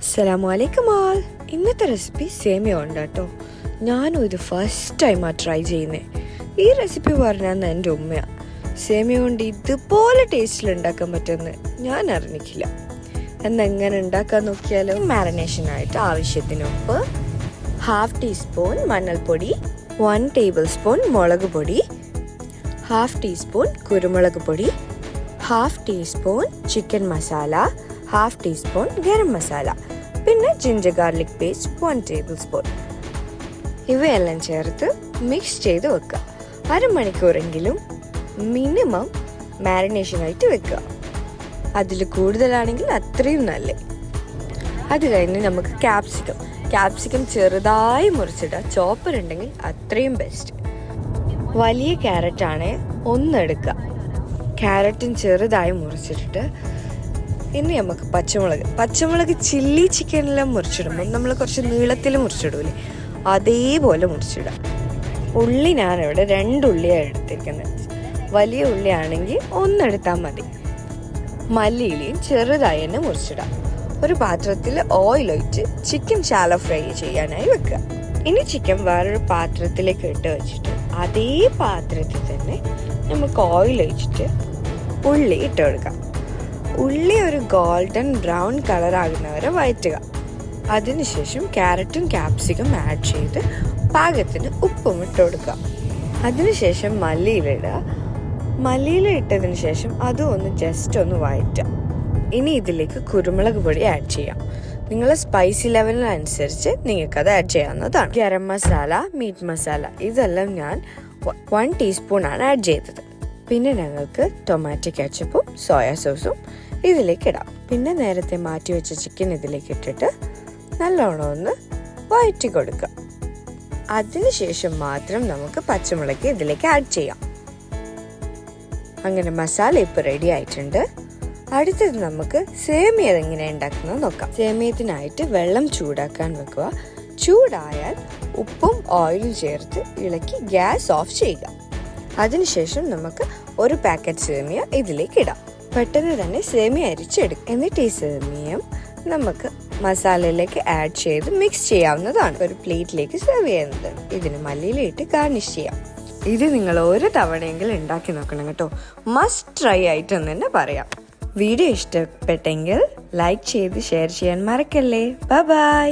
അസ്സലാമലൈക്കും ആൾ. ഇന്നത്തെ റെസിപ്പി സേമിയ ഉണ്ട് കേട്ടോ. ഞാനും ഇത് ഫസ്റ്റ് ടൈമാണ് ട്രൈ ചെയ്യുന്നത്. ഈ റെസിപ്പി പറഞ്ഞാൽ എൻ്റെ ഉമ്മയാണ്. സേമിയ കൊണ്ട് ഇതുപോലെ ടേസ്റ്റിൽ ഉണ്ടാക്കാൻ പറ്റുമെന്ന് ഞാൻ അറിഞ്ഞിട്ടില്ല. എന്നെങ്ങനെ ഉണ്ടാക്കാൻ നോക്കിയാലോ. മാരിനേഷനായിട്ട് ആവശ്യത്തിന് ഉപ്പ്, 1/2 ടീസ്പൂൺ മഞ്ഞൾപ്പൊടി, 1 ടേബിൾ സ്പൂൺ മുളക് പൊടി, 1/2 ടീസ്പൂൺ കുരുമുളക് പൊടി, 1/2 teaspoon chicken masala, 1/2 teaspoon garam masala, പിന്നെ ginger garlic paste 1 tablespoon. ഇവയെല്ലാം ചേർത്ത് മിക്സ് ചെയ്ത് വെക്കുക. അരമണിക്കൂറെങ്കിലും മിനിമം മാരിനേഷനായിട്ട് വെക്കുക. അതിൽ കൂടുതലാണെങ്കിൽ അത്രയും നല്ലത്. അത് കഴിഞ്ഞ് നമുക്ക് ക്യാപ്സിക്കം ചെറുതായി മുറിച്ചിടുക. ചോപ്പർ ഉണ്ടെങ്കിൽ അത്രയും ബെസ്റ്റ്. വലിയ ക്യാരറ്റാണ് ഒന്നെടുക്കുക. ക്യാരറ്റും ചെറുതായി മുറിച്ചിട്ടിട്ട് ഇനി നമുക്ക് പച്ചമുളക് ചില്ലി ചിക്കനെല്ലാം മുറിച്ചിടുമ്പോൾ നമ്മൾ കുറച്ച് നീളത്തിൽ മുറിച്ചിടൂലേ, അതേപോലെ മുറിച്ചിടാം. ഉള്ളി ഞാനിവിടെ 2 ഉള്ളിയാണ് എടുത്തിരിക്കുന്നത്. വലിയ ഉള്ളിയാണെങ്കിൽ 1 എടുത്താൽ മതി. മല്ലിയിലയും ചെറുതായി തന്നെ മുറിച്ചിടാം. ഒരു പാത്രത്തിൽ ഓയിൽ ഒഴിച്ച് ചിക്കൻ ശാലോ ഫ്രൈ ചെയ്യാനായി വെക്കുക. ഇനി ചിക്കൻ വേറൊരു പാത്രത്തിലേക്ക് ഇട്ട് വെച്ചിട്ട് അതേ പാത്രത്തിൽ തന്നെ നമുക്ക് ഓയിൽ ഒഴിച്ചിട്ട് ഉള്ളി ഇട്ട് കൊടുക്കാം. ഉള്ളി ഒരു ഗോൾഡൻ ബ്രൗൺ കളർ ആകുന്നവരെ വഴറ്റുക. അതിനുശേഷം ക്യാരറ്റും ക്യാപ്സിക്കം ആഡ് ചെയ്ത് പാകത്തിന് ഉപ്പും ഇട്ട് കൊടുക്കുക. അതിനുശേഷം മല്ലിയിലിടുക. മല്ലിയില ഇട്ടതിന് ശേഷം അതും ഒന്ന് ജസ്റ്റ് ഒന്ന് വഴറ്റുക. ഇനി ഇതിലേക്ക് കുരുമുളക് പൊടി ആഡ് ചെയ്യാം. നിങ്ങളെ സ്പൈസി ലെവലിനനുസരിച്ച് നിങ്ങൾക്കത് ആഡ് ചെയ്യാവുന്നതാണ്. ഗരം മസാല, മീറ്റ് മസാല ഇതെല്ലാം ഞാൻ 1 ടീസ്പൂൺ ആണ് ആഡ് ചെയ്തത്. പിന്നെ ഞങ്ങൾക്ക് ടൊമാറ്റോ കെച്ചപ്പും സോയാ സോസും ഇതിലേക്ക് ഇടാം. പിന്നെ നേരത്തെ മാറ്റി വെച്ച ചിക്കൻ ഇതിലേക്ക് ഇട്ടിട്ട് നല്ലോണം ഒന്ന് വഴറ്റി കൊടുക്കുക. അതിനുശേഷം മാത്രം നമുക്ക് പച്ചമുളക് ഇതിലേക്ക് ആഡ് ചെയ്യാം. അങ്ങനെ മസാല ഇപ്പോൾ റെഡി ആയിട്ടുണ്ട്. അടുത്തത് നമുക്ക് സേമിയ എങ്ങനെ ഉണ്ടാക്കുന്നത് നോക്കാം. സേമിയത്തിനായിട്ട് വെള്ളം ചൂടാക്കാൻ വെക്കുക. ചൂടായാൽ ഉപ്പും ഓയിലും ചേർത്ത് ഇളക്കി ഗ്യാസ് ഓഫ് ചെയ്യുക. അതിനുശേഷം നമുക്ക് ഒരു പാക്കറ്റ് സേമിയ ഇതിലേക്ക് ഇടാം. പെട്ടെന്ന് തന്നെ സേമിയ അരിച്ചെടുക്കും. എന്നിട്ട് ഈ സേമിയം നമുക്ക് മസാലയിലേക്ക് ആഡ് ചെയ്ത് മിക്സ് ചെയ്യാവുന്നതാണ്. ഒരു പ്ലേറ്റിലേക്ക് സെർവ് ചെയ്യുന്നതാണ്. ഇതിന് മല്ലിയിലിട്ട് ഗാർണിഷ് ചെയ്യാം. ഇത് നിങ്ങൾ ഒരു തവണയെങ്കിലും ഉണ്ടാക്കി നോക്കണം കേട്ടോ. മസ്റ്റ് ട്രൈ ആയിട്ടെന്ന് തന്നെ പറയാം. വീഡിയോ ഇഷ്ടപ്പെട്ടെങ്കിൽ ലൈക്ക് ചെയ്ത് ഷെയർ ചെയ്യാൻ മറക്കല്ലേ. ബൈ.